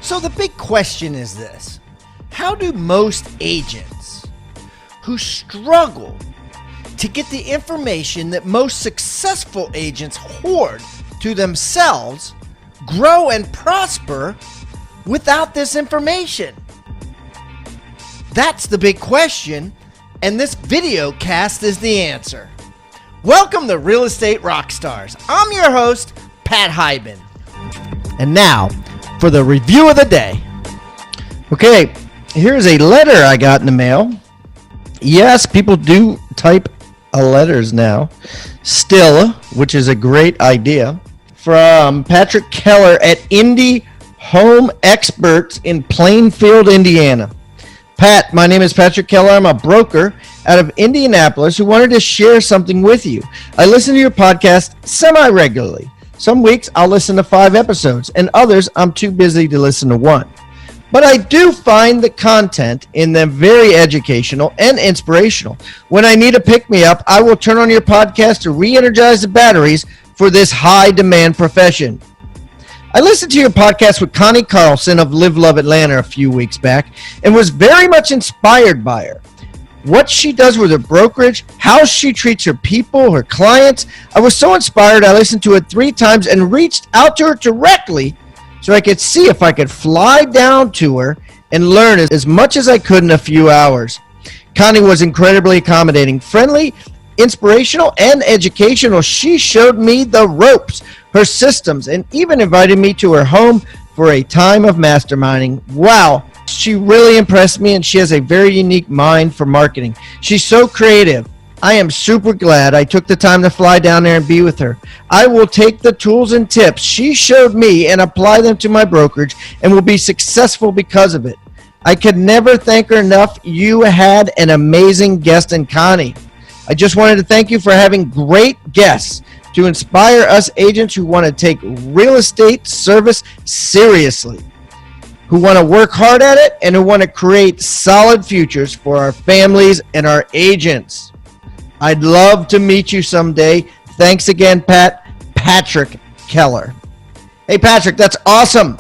So the big question is this: how do most agents who struggle to get the information that most successful agents hoard to themselves grow and prosper without this information? That's the big question, and this video cast is the answer. Welcome to Real Estate Rockstars. I'm your host, Pat Hyben. And now, for the review of the day. Okay, here's a letter I got in the mail. Yes, people do type letters now. Still, which is a great idea. From Patrick Keller at Indy Home Experts in Plainfield, Indiana. Pat, my name is Patrick Keller. I'm a broker out of Indianapolis who wanted to share something with you. I listen to your podcast semi-regularly. Some weeks I'll listen to 5 episodes, and others I'm too busy to listen to one. But I do find the content in them very educational and inspirational. When I need a pick-me-up, I will turn on your podcast to re-energize the batteries for this high-demand profession. I listened to your podcast with Connie Carlson of Live Love Atlanta a few weeks back and was very much inspired by her. What she does with her brokerage, how she treats her people, her clients. I was so inspired I listened to it 3 times and reached out to her directly so I could see if I could fly down to her and learn as much as I could in a few hours. Connie was incredibly accommodating, friendly, inspirational, and educational. She showed me the ropes, her systems, and even invited me to her home for a time of masterminding. Wow. She really impressed me, and she has a very unique mind for marketing. She's so creative. I am super glad I took the time to fly down there and be with her. I will take the tools and tips she showed me and apply them to my brokerage and will be successful because of it. I could never thank her enough. You had an amazing guest in Connie. I just wanted to thank you for having great guests to inspire us agents who want to take real estate service seriously, who want to work hard at it, and who want to create solid futures for our families and our agents. I'd love to meet you someday. Thanks again, Pat. Patrick Keller. Hey, Patrick, that's awesome.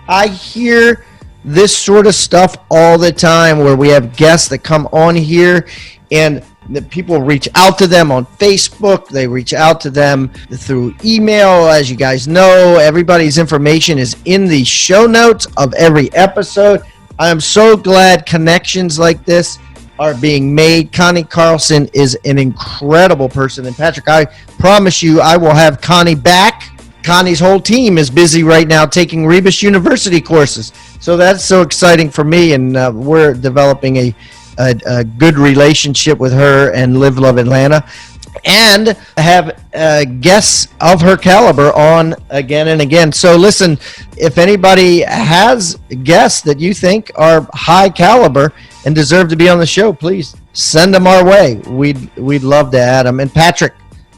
I hear this sort of stuff all the time where we have guests that come on here and the people reach out to them on Facebook. They reach out to them through email. As you guys know, everybody's information is in the show notes of every episode. I am so glad connections like this are being made. Connie Carlson is an incredible person. And Patrick, I promise you, I will have Connie back. Connie's whole team is busy right now taking Rebus University courses. So that's so exciting for me. And we're developing a good relationship with her and Live Love Atlanta, and have guests of her caliber on again and again. So listen, if anybody has guests that you think are high caliber and deserve to be on the show, please send them our way. We'd love to add them. And Patrick,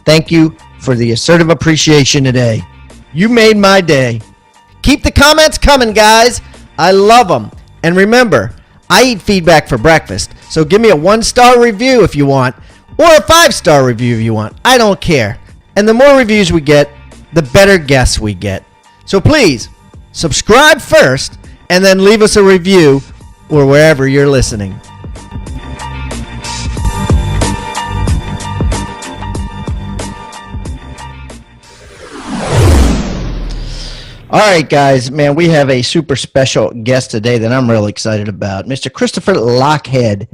thank you for the assertive appreciation today. You made my day. Keep the comments coming, guys. I love them. And remember, I eat feedback for breakfast, so give me a 1-star review if you want, or a 5-star review if you want. I don't care. And the more reviews we get, the better guests we get. So please, subscribe first, and then leave us a review or wherever you're listening. All right, guys, man, we have a super special guest today that I'm really excited about. Mr. Christopher Lochhead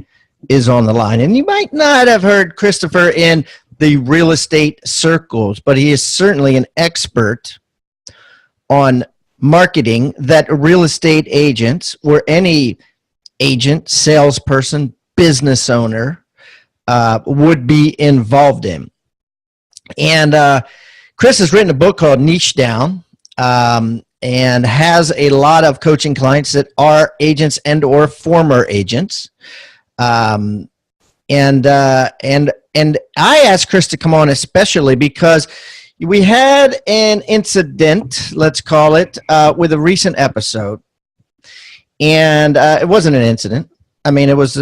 is on the line. And you might not have heard Christopher in the real estate circles, but he is certainly an expert on marketing that real estate agents or any agent, salesperson, business owner would be involved in. And Chris has written a book called Niche Down. And has a lot of coaching clients that are agents and or former agents. And I asked Chris to come on especially because we had an incident, let's call it, with a recent episode. And it wasn't an incident. I mean, it was,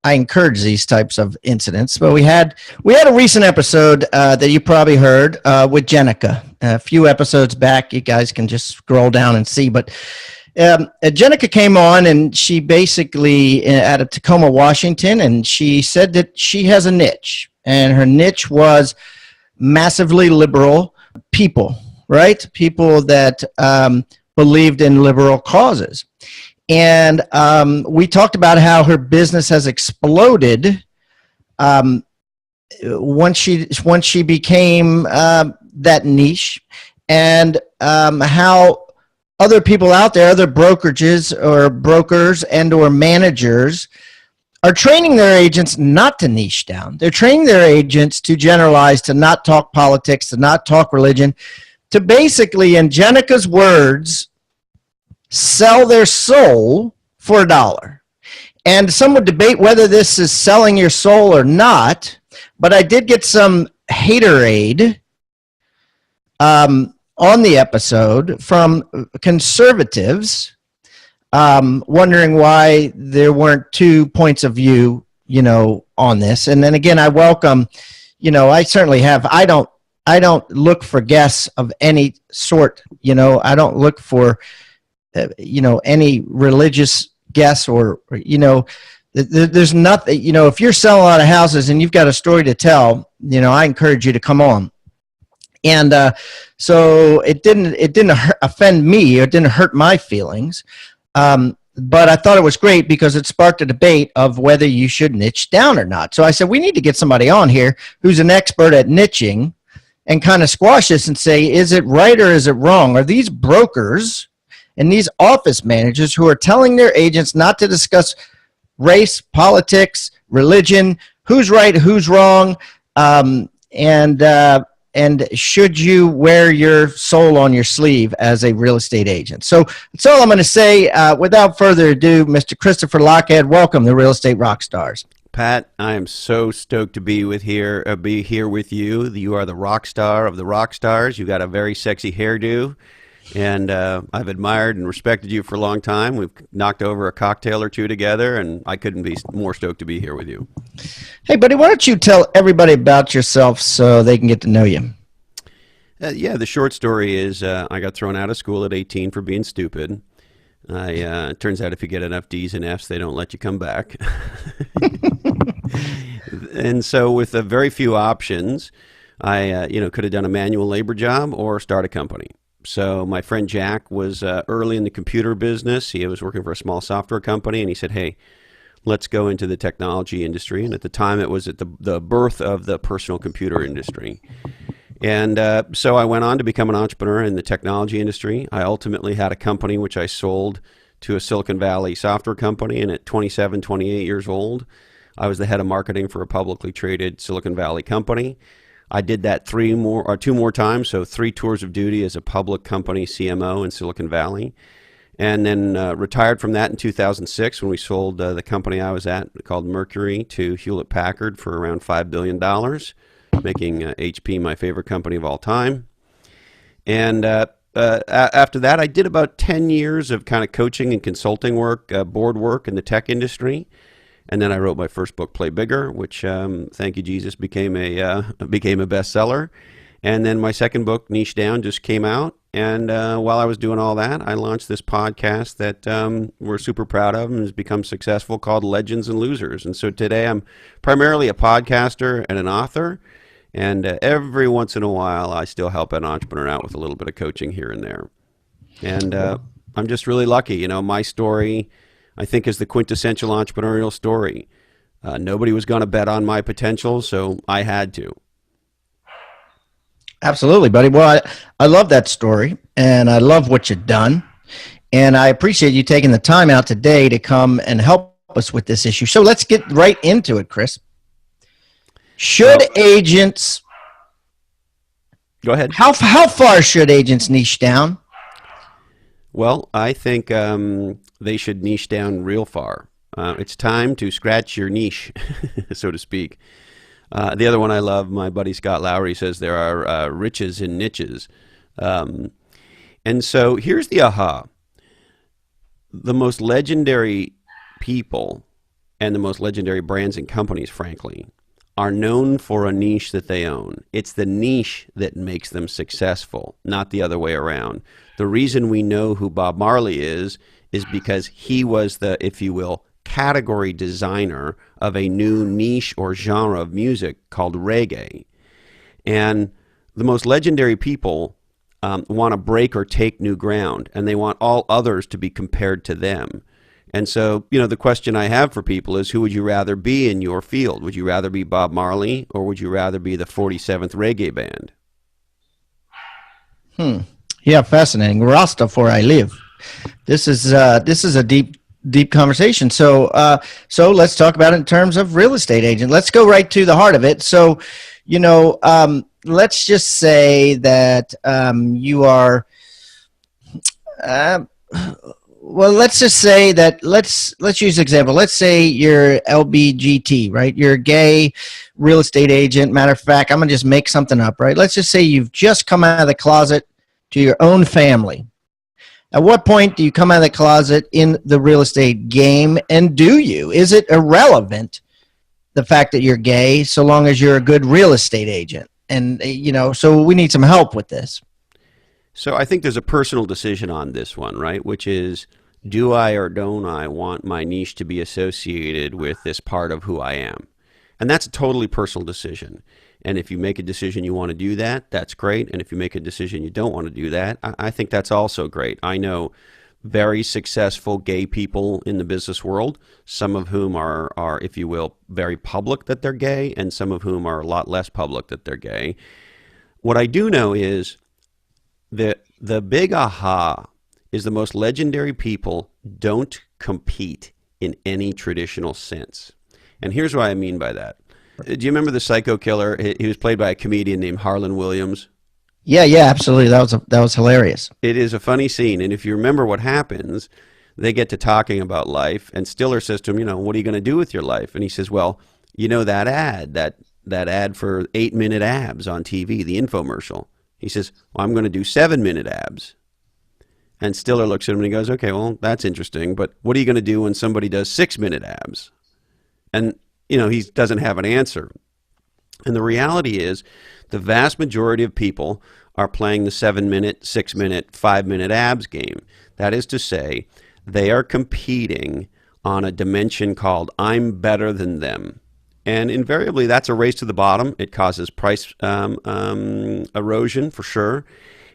I encourage these types of incidents. But we had a recent episode that you probably heard with Jenica a few episodes back. You guys can just scroll down and see. But Jenica came on, and she basically out of Tacoma, Washington, and she said that she has a niche, and her niche was massively liberal people, right? People that believed in liberal causes. And we talked about how her business has exploded once she became that niche, and how other people out there, other brokerages or brokers and or managers are training their agents not to niche down. They're training their agents to generalize, to not talk politics, to not talk religion, to basically, in Jenica's words, sell their soul for $1. And some would debate whether this is selling your soul or not, but I did get some haterade on the episode from conservatives, wondering why there weren't two points of view, on this. And then again, I welcome, I certainly have, I don't look for guests of any sort, I don't look for, any religious guests or, there's nothing, if you're selling a lot of houses and you've got a story to tell, I encourage you to come on. And so it didn't offend me, or it didn't hurt my feelings. But I thought it was great because it sparked a debate of whether you should niche down or not. So I said, we need to get somebody on here who's an expert at niching and kind of squash this and say, is it right or is it wrong? Are these brokers and these office managers who are telling their agents not to discuss race, politics, religion, who's right, who's wrong, and should you wear your soul on your sleeve as a real estate agent? So that's all I'm going to say. Without further ado, Mr. Christopher Lochhead, welcome to Real Estate Rockstars. Pat, I am so stoked to be here with you. You are the rock star of the rock stars. You got a very sexy hairdo, and I've admired and respected you for a long time. We've knocked over a cocktail or two together, and I couldn't be more stoked to be here with you. Hey, buddy, why don't you tell everybody about yourself so they can get to know you? Yeah, the short story is I got thrown out of school at 18 for being stupid. It turns out if you get enough D's and F's, they don't let you come back. And so with very few options, I could have done a manual labor job or start a company. So my friend Jack was early in the computer business. He was working for a small software company, and he said, hey, let's go into the technology industry. And at the time, it was at the birth of the personal computer industry. And so I went on to become an entrepreneur in the technology industry. I ultimately had a company which I sold to a Silicon Valley software company. And at 27, 28 years old, I was the head of marketing for a publicly traded Silicon Valley company. I did that two more times, so 3 tours of duty as a public company CMO in Silicon Valley. And then retired from that in 2006 when we sold the company I was at called Mercury to Hewlett-Packard for around $5 billion, making HP my favorite company of all time. And after that, I did about 10 years of kind of coaching and consulting work, board work in the tech industry. And then I wrote my first book, Play Bigger, which, thank you, Jesus, became a bestseller. And then my second book, Niche Down, just came out. And while I was doing all that, I launched this podcast that we're super proud of and has become successful called Legends and Losers. And so today I'm primarily a podcaster and an author. And every once in a while, I still help an entrepreneur out with a little bit of coaching here and there. And I'm just really lucky. My story, I think, is the quintessential entrepreneurial story. Nobody was going to bet on my potential, so I had to. Absolutely, buddy. Well, I love that story, and I love what you've done, and I appreciate you taking the time out today to come and help us with this issue. So let's get right into it, Chris. Should agents... Go ahead. How far should agents niche down? Well, I think they should niche down real far. It's time to scratch your niche, so to speak. The other one I love, my buddy Scott Lowry says there are riches in niches. And so here's the aha. The most legendary people and the most legendary brands and companies, frankly, are known for a niche that they own. It's the niche that makes them successful, not the other way around. The reason we know who Bob Marley is because he was the, if you will, category designer of a new niche or genre of music called reggae. And the most legendary people want to break or take new ground, and they want all others to be compared to them. And so, the question I have for people is, who would you rather be in your field? Would you rather be Bob Marley, or would you rather be the 47th reggae band? Yeah, fascinating. Rasta for I live. This is a deep conversation. So let's talk about it in terms of real estate agent. Let's go right to the heart of it. So, let's just say that you are. Well, let's just say that let's use an example. Let's say you're LBGT, right? You're a gay real estate agent. Matter of fact, I'm gonna just make something up, right? Let's just say you've just come out of the closet to your own family. At what point do you come out of the closet in the real estate game, and do you? Is it irrelevant, the fact that you're gay, so long as you're a good real estate agent? And, so we need some help with this. So I think there's a personal decision on this one, right? Which is, do I or don't I want my niche to be associated with this part of who I am? And that's a totally personal decision. And if you make a decision you want to do that, that's great. And if you make a decision you don't want to do that, I think that's also great. I know very successful gay people in the business world, some of whom are, if you will, very public that they're gay, and some of whom are a lot less public that they're gay. What I do know is that the big aha is the most legendary people don't compete in any traditional sense. And here's what I mean by that. Do you remember the Psycho Killer? He was played by a comedian named Harlan Williams. Yeah, absolutely. That was hilarious. It is a funny scene, and if you remember what happens, they get to talking about life, and Stiller says to him, what are you going to do with your life? And he says, well, that ad for 8-minute abs on TV, the infomercial. He says, well, I'm going to do 7-minute abs. And Stiller looks at him and he goes, okay, well, that's interesting, but what are you going to do when somebody does 6-minute abs? And he doesn't have an answer. And the reality is the vast majority of people are playing the 7-minute, 6-minute, 5-minute abs game. That is to say, they are competing on a dimension called I'm better than them. And invariably, that's a race to the bottom. It causes price erosion for sure,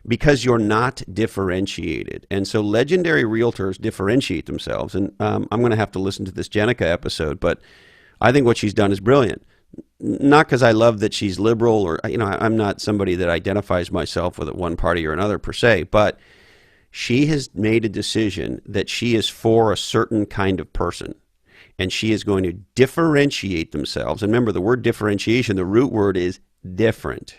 because you're not differentiated. And so legendary realtors differentiate themselves. And I'm going to have to listen to this Jenica episode, but I think what she's done is brilliant. Not because I love that she's liberal, or I'm not somebody that identifies myself with one party or another per se, but she has made a decision that she is for a certain kind of person, and she is going to differentiate themselves. And remember, the word differentiation, the root word is different.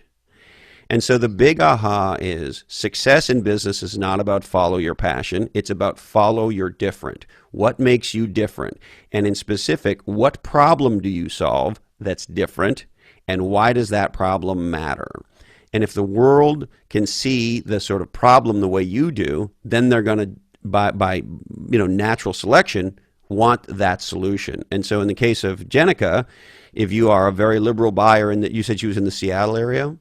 And so the big aha is success in business is not about follow your passion. It's about follow your different. What makes you different? And in specific, what problem do you solve that's different? And why does that problem matter? And if the world can see the sort of problem the way you do, then they're going to, by natural selection, want that solution. And so in the case of Jenica, if you are a very liberal buyer, and that you said she was in the Seattle area?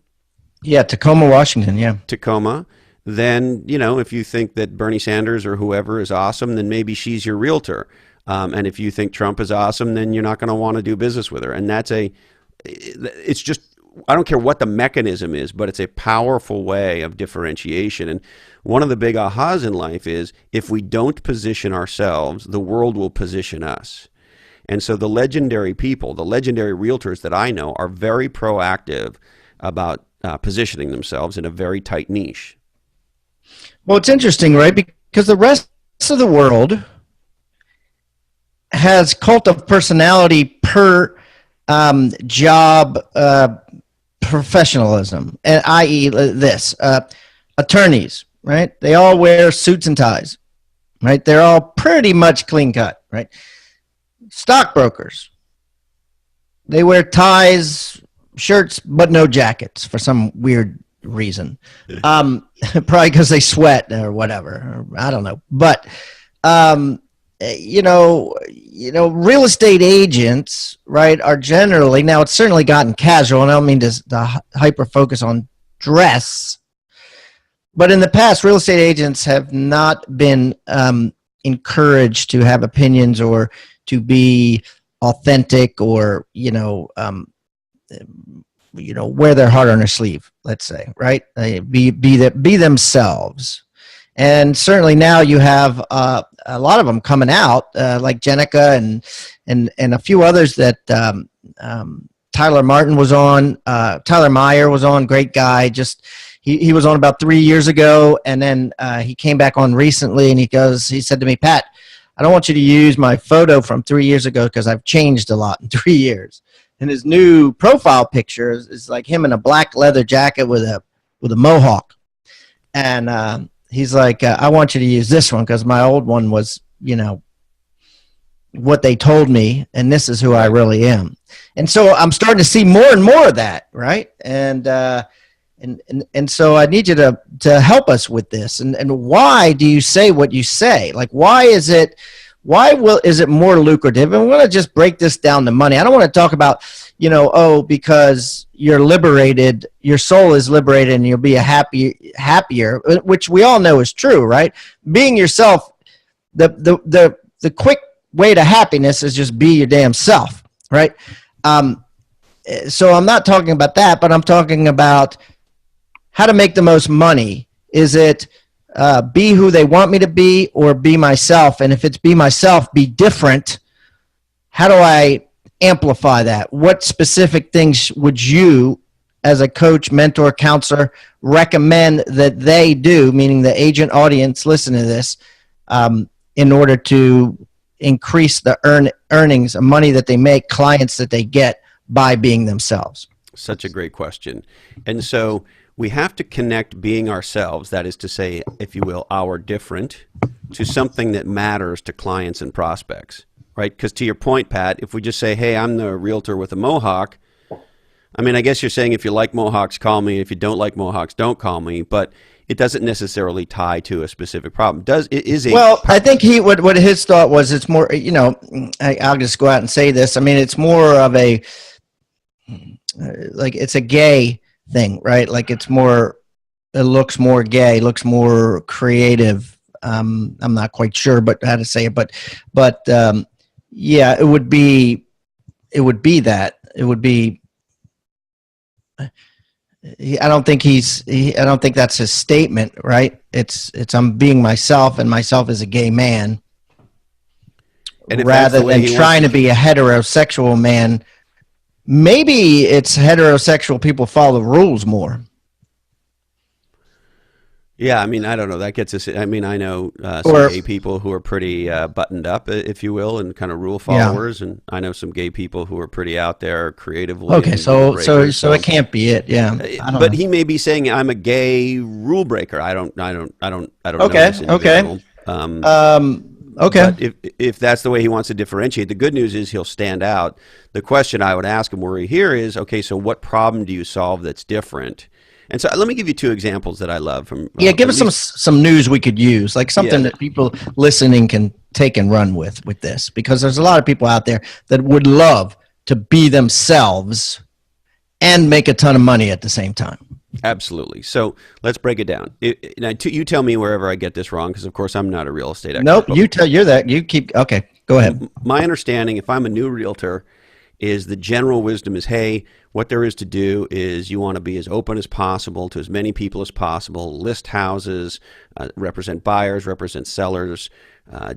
Yeah, Tacoma, Washington, yeah. Tacoma. Then, if you think that Bernie Sanders or whoever is awesome, then maybe she's your realtor. And if you think Trump is awesome, then you're not going to want to do business with her. And it's just, I don't care what the mechanism is, but it's a powerful way of differentiation. And one of the big ahas in life is, if we don't position ourselves, the world will position us. And so the legendary people, the legendary realtors that I know, are very proactive about positioning themselves in a very tight niche. Well, it's interesting, right? Because the rest of the world has cult of personality per job professionalism, and i.e. this, attorneys, right? They all wear suits and ties, right? They're all pretty much clean cut, right? Stockbrokers, they wear ties, shirts, but no jackets for some weird reason. Probably because they sweat or whatever. Or I don't know. But real estate agents, right, are generally, now it's certainly gotten casual, and I don't mean to hyper focus on dress, but in the past, real estate agents have not been encouraged to have opinions or to be authentic or, wear their heart on their sleeve, let's say, right? Be themselves. And certainly now you have a lot of them coming out, like Jenica and a few others that Tyler Martin was on. Tyler Meyer was on, great guy. Just he was on about 3 years ago, and then he came back on recently, and he said to me, Pat, I don't want you to use my photo from 3 years ago because I've changed a lot in 3 years. And his new profile picture is like him in a black leather jacket with a mohawk, and he's like, I want you to use this one because my old one was, what they told me, and this is who I really am. And so I'm starting to see more and more of that, right? And so I need you to help us with this. And why do you say what you say? Like, is it more lucrative? And we want to just break this down to money. I don't want to talk about, because you're liberated, your soul is liberated and you'll be happier, which we all know is true, right? Being yourself, the quick way to happiness is just be your damn self, right? So I'm not talking about that, but I'm talking about how to make the most money. Is it be who they want me to be or be myself? And if it's be myself, be different, how do I amplify that? What specific things would you, as a coach, mentor, counselor, recommend that they do, meaning the agent audience listen to this, in order to increase the earnings, money that they make, clients that they get by being themselves? Such a great question. And so we have to connect being ourselves, that is to say, if you will, our different, to something that matters to clients and prospects, right? Because to your point, Pat, if we just say, hey, I'm the realtor with a mohawk, I mean, I guess you're saying if you like mohawks, call me. If you don't like mohawks, don't call me. But it doesn't necessarily tie to a specific problem. I think what his thought was, it's more, I'll just go out and say this. I mean, it's more of a, like, it's a gay thing, right? Like it looks more gay, looks more creative. I'm not quite sure, but how to say it, but yeah, it would be that. It would be, I don't think that's his statement, right? It's I'm being myself, and myself is a gay man, and rather than trying to be a heterosexual man. Maybe it's heterosexual people follow the rules more. Yeah, I mean, I don't know. That gets us. I mean, I know some gay people who are pretty buttoned up, if you will, and kind of rule followers, and I know some gay people who are pretty out there creatively. Okay, so it can't be it. Yeah, but he may be saying I'm a gay rule breaker. I don't know. Okay. Okay. But if that's the way he wants to differentiate, the good news is he'll stand out. The question I would ask him where here is, okay, so what problem do you solve that's different? And so let me give you two examples that I love from. Give us some news we could use, like something that people listening can take and run with this, because there's a lot of people out there that would love to be themselves and make a ton of money at the same time. Absolutely. So let's break it down. Now, you tell me wherever I get this wrong, because of course I'm not a real estate expert. Nope. Okay. Go ahead. My understanding, if I'm a new realtor, is the general wisdom is, hey, what there is to do is you want to be as open as possible to as many people as possible, list houses, represent buyers, represent sellers,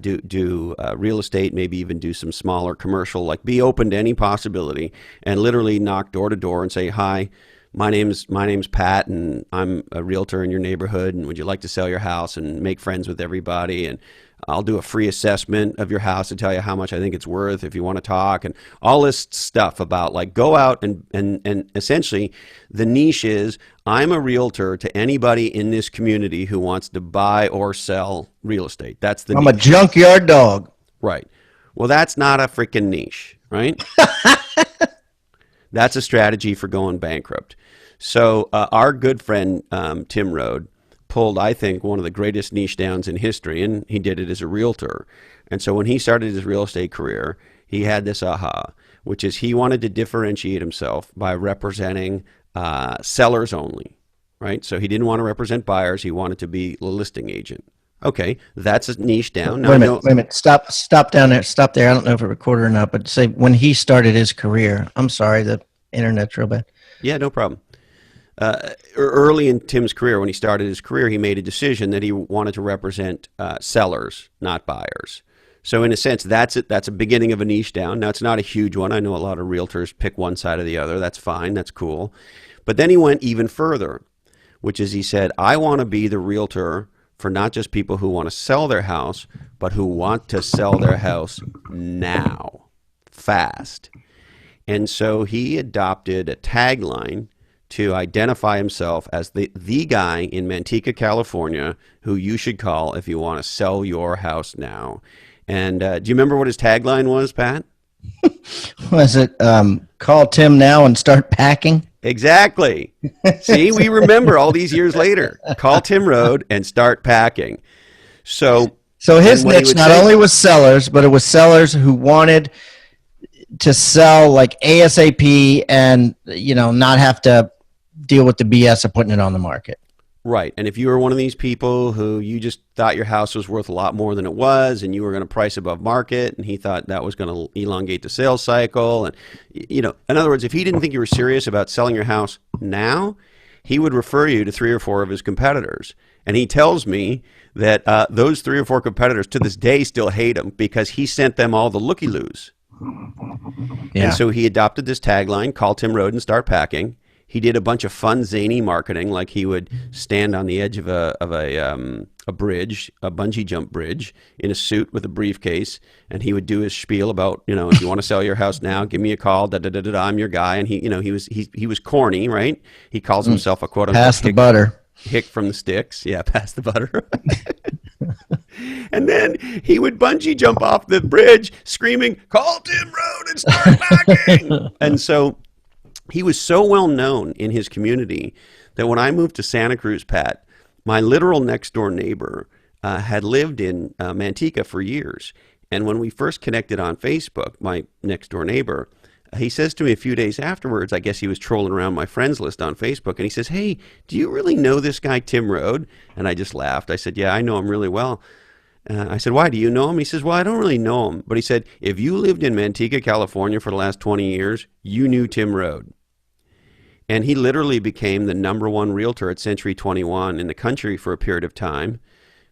do real estate, maybe even do some smaller commercial, like be open to any possibility, and literally knock door to door and say, hi, my name's Pat, and I'm a realtor in your neighborhood, and would you like to sell your house and make friends with everybody? And I'll do a free assessment of your house and tell you how much I think it's worth if you want to talk, and all this stuff about, like, go out and essentially the niche is, I'm a realtor to anybody in this community who wants to buy or sell real estate. That's the niche. I'm a junkyard dog. Right. Well, that's not a freaking niche, right? That's a strategy for going bankrupt. So our good friend Tim Rode pulled, I think, one of the greatest niche downs in history, and he did it as a realtor. And so when he started his real estate career, he had this aha, which is he wanted to differentiate himself by representing sellers only, right? So he didn't want to represent buyers. He wanted to be a listing agent. Okay, that's a niche down. Wait a minute. Stop down there. Stop there. I don't know if it recorded or not, but say when he started his career. I'm sorry, the internet's real bad. Yeah, no problem. Early in Tim's career, when he started his career, he made a decision that he wanted to represent sellers, not buyers. So in a sense, that's it. That's a beginning of a niche down. Now, it's not a huge one. I know a lot of realtors pick one side or the other. That's fine. That's cool. But then he went even further, which is he said, I want to be the realtor for not just people who want to sell their house, but who want to sell their house now, fast. And so he adopted a tagline to identify himself as the guy in Manteca, California, who you should call if you want to sell your house now. And do you remember what his tagline was, Pat? Was it call Tim now and start packing? Exactly. See, we remember all these years later. Call Tim Road and start packing. So his niche not only was sellers, but it was sellers who wanted to sell like ASAP and, not have to deal with the BS of putting it on the market. Right. And if you were one of these people who you just thought your house was worth a lot more than it was and you were going to price above market and he thought that was going to elongate the sales cycle. And, in other words, if he didn't think you were serious about selling your house now, he would refer you to 3 or 4 of his competitors. And he tells me that those 3 or 4 competitors to this day still hate him because he sent them all the looky-loos. Yeah. And so he adopted this tagline, call Tim Road and start packing. He did a bunch of fun, zany marketing, like he would stand on the edge of a bridge, a bungee jump bridge, in a suit with a briefcase, and he would do his spiel about, if you want to sell your house now, give me a call. I'm your guy. And he was corny, right? He calls himself a quote unquote pass the butter hick from the sticks. Yeah, pass the butter. And then he would bungee jump off the bridge, screaming, "Call Tim Road and start packing!" And so he was so well known in his community that when I moved to Santa Cruz, Pat, my literal next door neighbor had lived in Manteca for years. And when we first connected on Facebook, my next door neighbor, he says to me a few days afterwards, I guess he was trolling around my friends list on Facebook, and he says, "Hey, do you really know this guy, Tim Road?" And I just laughed. I said, "Yeah, I know him really well." I said, "Why, do you know him?" He says, "Well, I don't really know him." But he said, "If you lived in Manteca, California for the last 20 years, you knew Tim Road." And he literally became the #1 realtor at Century 21 in the country for a period of time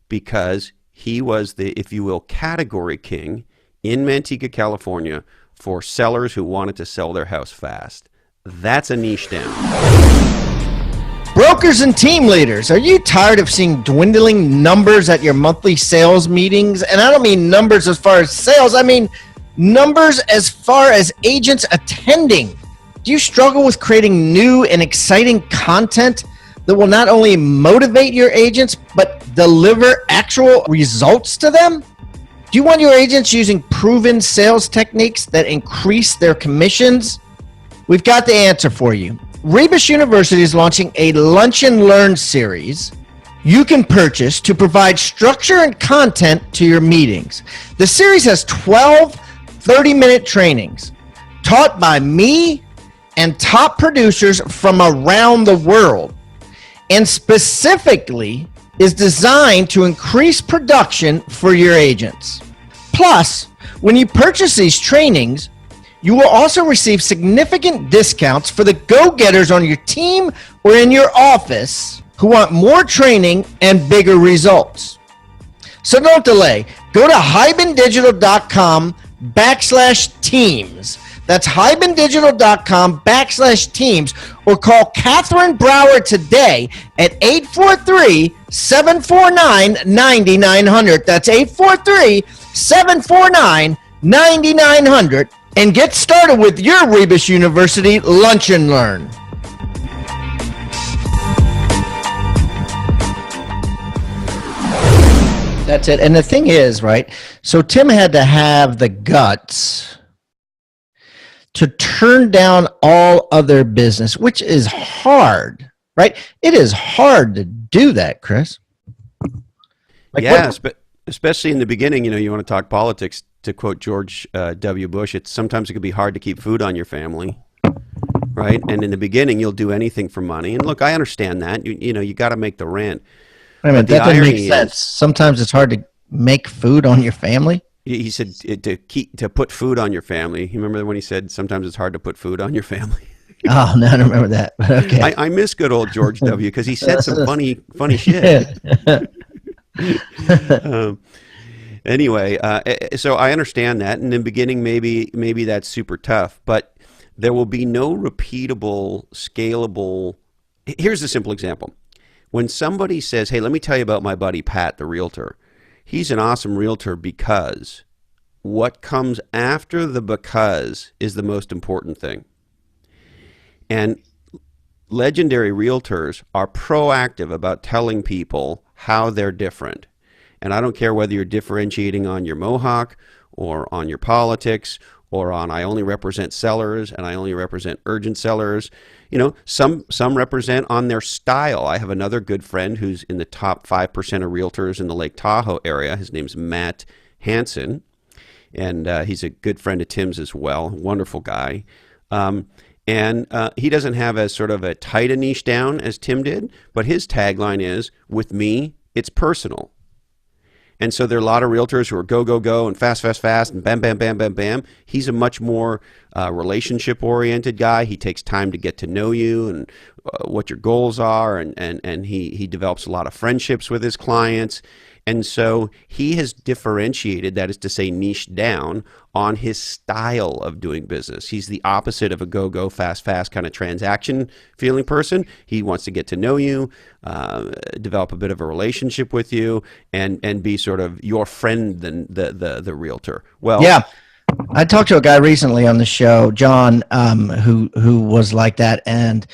because he was the, if you will, category king in Manteca, California for sellers who wanted to sell their house fast. That's a niche down. Brokers and team leaders, are you tired of seeing dwindling numbers at your monthly sales meetings? And I don't mean numbers as far as sales, I mean numbers as far as agents attending. Do you struggle with creating new and exciting content that will not only motivate your agents, but deliver actual results to them? Do you want your agents using proven sales techniques that increase their commissions? We've got the answer for you. Rebus University is launching a Lunch and Learn series you can purchase to provide structure and content to your meetings. The series has 12 30-minute trainings taught by me and top producers from around the world, and specifically is designed to increase production for your agents. Plus, when you purchase these trainings, you will also receive significant discounts for the go-getters on your team or in your office who want more training and bigger results. So don't delay. Go to hibandigital.com/teams. That's hibandigital.com/teams, or call Catherine Brower today at 843-749-9900. That's 843-749-9900. And get started with your Rebus University Lunch and Learn. That's it. And the thing is, right, so Tim had to have the guts to turn down all other business, which is hard, right? It is hard to do that, Chris. Like Yeah, especially in the beginning, you want to talk politics, to quote George W. Bush, sometimes it can be hard to keep food on your family, right? And in the beginning, you'll do anything for money. And look, I understand that. You got to make the rent. Wait a minute, But the that doesn't make irony sense. is, Sometimes it's hard to make food on your family. he said to put food on your family. You remember when he said sometimes it's hard to put food on your family? Oh, no, I don't remember that. But okay. I miss good old George W. because he said some funny shit. Anyway, so I understand that. In the beginning, maybe that's super tough, but there will be no repeatable, scalable. Here's a simple example. When somebody says, hey, let me tell you about my buddy Pat, the realtor. He's an awesome realtor because what comes after the because is the most important thing. And legendary realtors are proactive about telling people how they're different. And I don't care whether you're differentiating on your mohawk or on your politics or on I only represent sellers and I only represent urgent sellers. Some represent on their style. I have another good friend who's in the top 5% of realtors in the Lake Tahoe area. His name's Matt Hansen, and he's a good friend of Tim's as well. Wonderful guy. And he doesn't have as sort of a tight a niche down as Tim did, but his tagline is, with me, it's personal. And so there are a lot of realtors who are go, go, go, and fast, fast, fast, and bam, bam, bam, bam, bam. He's a much more relationship-oriented guy. He takes time to get to know you and what your goals are, and he develops a lot of friendships with his clients. And so he has differentiated, that is to say niche down, on his style of doing business. He's the opposite of a go, fast, fast kind of transaction feeling person. He wants to get to know you, develop a bit of a relationship with you, and be sort of your friend than the realtor. Well, yeah. I talked to a guy recently on the show, John, who was like that, and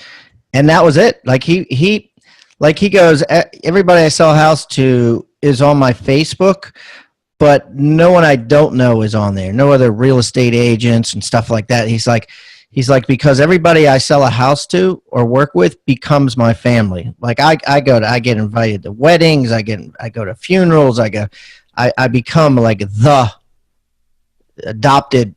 that was it. Like he goes, everybody I sell a house to is on my Facebook, but no one I don't know is on there. No other real estate agents and stuff like that. He's like, because everybody I sell a house to or work with becomes my family. Like I get invited to weddings. I go to funerals. I become like the adopted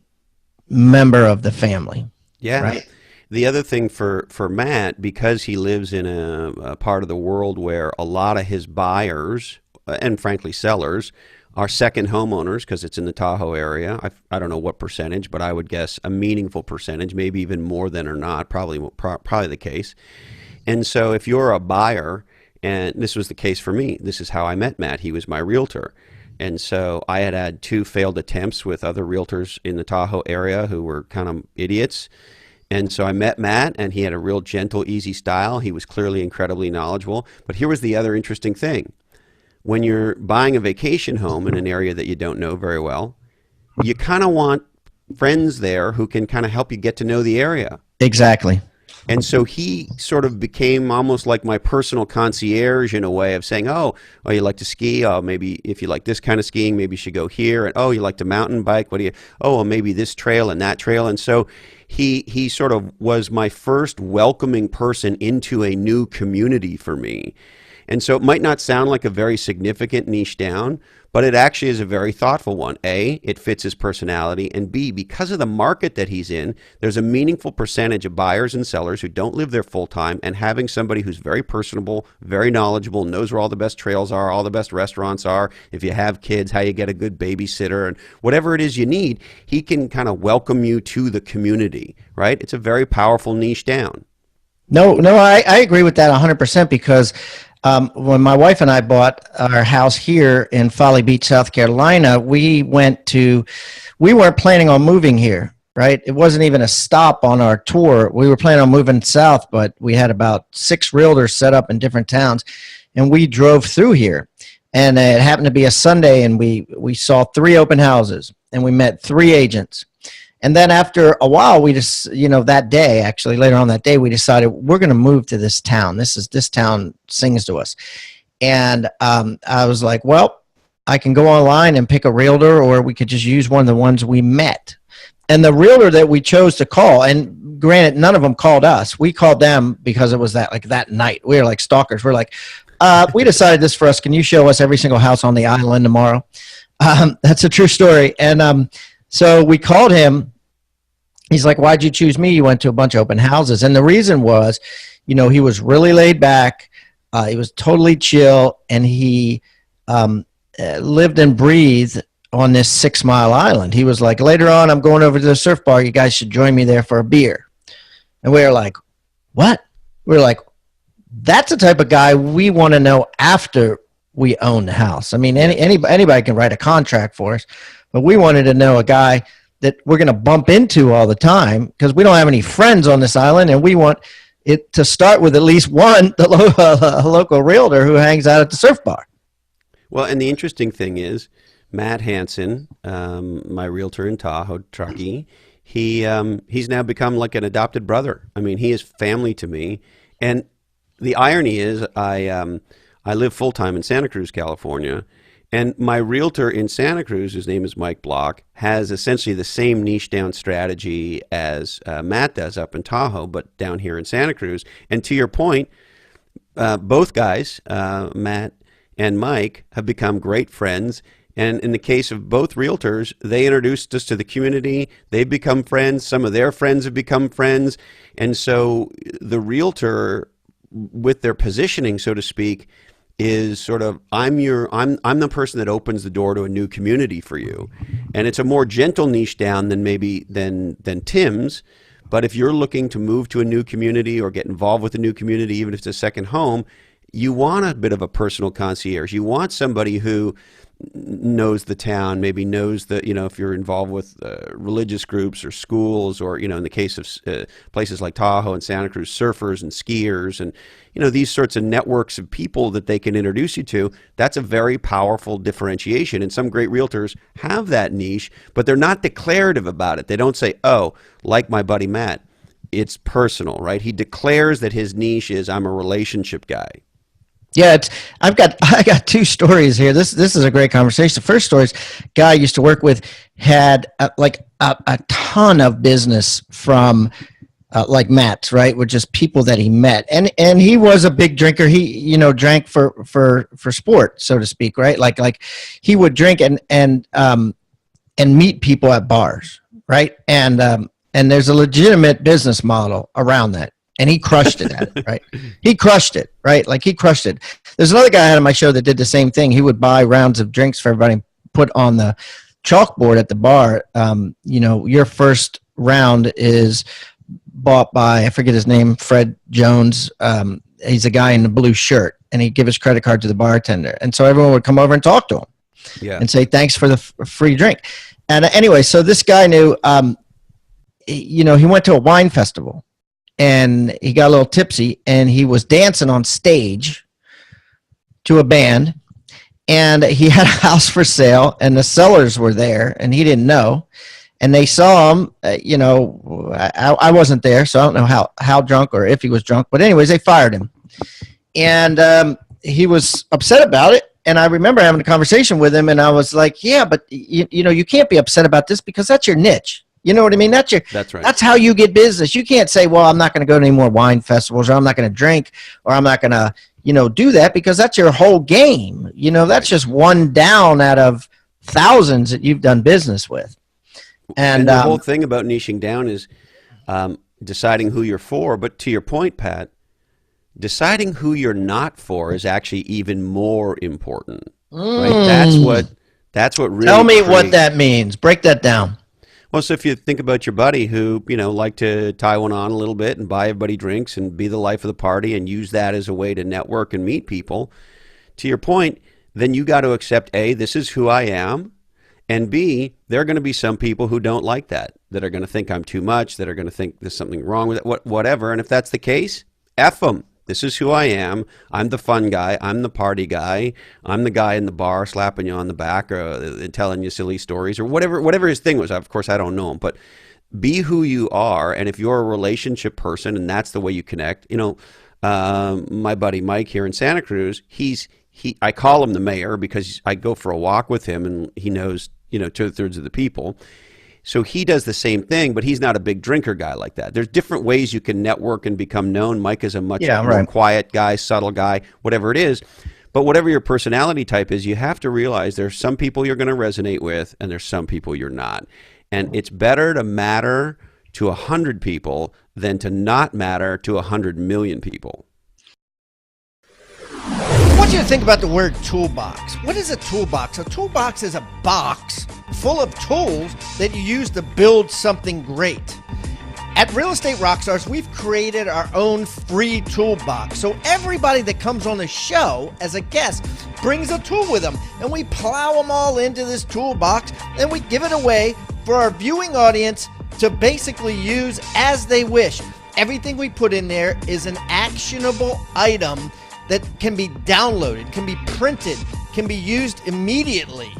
member of the family. Yeah. Right. The other thing for Matt, because he lives in a part of the world where a lot of his buyers and frankly sellers are second homeowners, because it's in the Tahoe area. I don't know what percentage, but I would guess a meaningful percentage, maybe even more than or not, probably the case. And so if you're a buyer, and this was the case for me, this is how I met Matt. He was my realtor. And so I had 2 failed attempts with other realtors in the Tahoe area who were kind of idiots. And so I met Matt, and he had a real gentle, easy style. He was clearly incredibly knowledgeable. But here was the other interesting thing. When you're buying a vacation home in an area that you don't know very well, you kind of want friends there who can kind of help you get to know the area. Exactly. And so he sort of became almost like my personal concierge in a way of saying, oh, you like to ski? Oh, maybe if you like this kind of skiing, maybe you should go here. And oh, you like to mountain bike? Well, maybe this trail and that trail. And so he sort of was my first welcoming person into a new community for me. And so it might not sound like a very significant niche down, but it actually is a very thoughtful one. A, it fits his personality, and B, because of the market that he's in, there's a meaningful percentage of buyers and sellers who don't live there full time, and having somebody who's very personable, very knowledgeable, knows where all the best trails are, all the best restaurants are, if you have kids, how you get a good babysitter, and whatever it is you need, he can kind of welcome you to the community, right? It's a very powerful niche down. No, I agree with that 100% because when my wife and I bought our house here in Folly Beach, South Carolina, we weren't planning on moving here, right? It wasn't even a stop on our tour. We were planning on moving south, but we had about 6 realtors set up in different towns, and we drove through here. And it happened to be a Sunday, and we saw 3 open houses, and we met 3 agents. And then after a while, we just, that day, actually later on that day, we decided we're going to move to this town. This town sings to us. And I was like, well, I can go online and pick a realtor, or we could just use one of the ones we met. And the realtor that we chose to call, and granted, none of them called us. We called them because it was that night. We were like stalkers. We're like, we decided this for us. Can you show us every single house on the island tomorrow? That's a true story. And so we called him. He's like, why'd you choose me? You went to a bunch of open houses. And the reason was, he was really laid back. He was totally chill. And he lived and breathed on this 6 Mile island. He was like, later on, I'm going over to the surf bar. You guys should join me there for a beer. And we were like, what? We were like, that's the type of guy we want to know after we own the house. I mean, anybody can write a contract for us, but we wanted to know a guy that we're going to bump into all the time because we don't have any friends on this island, and we want it to start with at least one, a local realtor who hangs out at the surf bar. Well, and the interesting thing is, Matt Hansen, my realtor in Tahoe, Truckee, he's now become like an adopted brother. I mean, he is family to me. And the irony is, I live full time in Santa Cruz, California, and my realtor in Santa Cruz, whose name is Mike Block, has essentially the same niche down strategy as Matt does up in Tahoe, but down here in Santa Cruz. And to your point, both guys, Matt and Mike, have become great friends. And in the case of both realtors, they introduced us to the community. They've become friends. Some of their friends have become friends. And so the realtor, with their positioning, so to speak, is sort of, I'm the person that opens the door to a new community for you. And it's a more gentle niche down than Tim's. But if you're looking to move to a new community or get involved with a new community, even if it's a second home, you want a bit of a personal concierge. You want somebody who knows the town, maybe knows the, if you're involved with religious groups or schools, or, in the case of places like Tahoe and Santa Cruz, surfers and skiers and, these sorts of networks of people that they can introduce you to. That's a very powerful differentiation. And some great realtors have that niche, but they're not declarative about it. They don't say, oh, like my buddy Matt, it's personal, right? He declares that his niche is, I'm a relationship guy. Yeah, I got two stories here. This is a great conversation. The first story is, guy I used to work with had a ton of business from like Matt's, right? With just people that he met, and he was a big drinker. He drank for sport, so to speak, right? Like he would drink and meet people at bars, right? And there's a legitimate business model around that. And he crushed it at it, right? He crushed it, right? Like he crushed it. There's another guy I had on my show that did the same thing. He would buy rounds of drinks for everybody, put on the chalkboard at the bar. Your first round is bought by, I forget his name, Fred Jones. He's a guy in the blue shirt, and he'd give his credit card to the bartender. And so everyone would come over and talk to him and say, thanks for the free drink. And anyway, so this guy knew, he went to a wine festival. And he got a little tipsy, and he was dancing on stage to a band, and he had a house for sale, and the sellers were there, and he didn't know. And they saw him, I wasn't there, so I don't know how drunk or if he was drunk. But anyways, they fired him. And he was upset about it. And I remember having a conversation with him, and I was like, yeah, but you can't be upset about this because that's your niche. You know what I mean? That's right. That's how you get business. You can't say, well, I'm not going to go to any more wine festivals, or I'm not going to drink, or I'm not going to, do that, because that's your whole game. That's just one down out of thousands that you've done business with. And the whole thing about niching down is deciding who you're for. But to your point, Pat, deciding who you're not for is actually even more important. Right? That's what really. Tell me what that means. Break that down. Well, so if you think about your buddy who, liked to tie one on a little bit and buy everybody drinks and be the life of the party and use that as a way to network and meet people, to your point, then you got to accept, A, this is who I am, and B, there are going to be some people who don't like that are going to think I'm too much, that are going to think there's something wrong with it, whatever. And if that's the case, F them. This is who I am. I'm the fun guy. I'm the party guy. I'm the guy in the bar slapping you on the back or telling you silly stories or whatever his thing was. Of course, I don't know him, but be who you are. And if you're a relationship person and that's the way you connect, my buddy Mike here in Santa Cruz, I call him the mayor because I go for a walk with him and he knows, 2/3 of the people. So he does the same thing, but he's not a big drinker guy like that. There's different ways you can network and become known. Mike is a much more quiet guy, subtle guy, whatever it is. But whatever your personality type is, you have to realize there's some people you're going to resonate with and there's some people you're not. And it's better to matter to 100 people than to not matter to 100 million people. I want you to think about the word toolbox. What is a toolbox? A toolbox is a box full of tools that you use to build something great. At Real Estate Rockstars, we've created our own free toolbox. So everybody that comes on the show as a guest brings a tool with them, and we plow them all into this toolbox, and we give it away for our viewing audience to basically use as they wish. Everything we put in there is an actionable item that can be downloaded, can be printed, can be used immediately.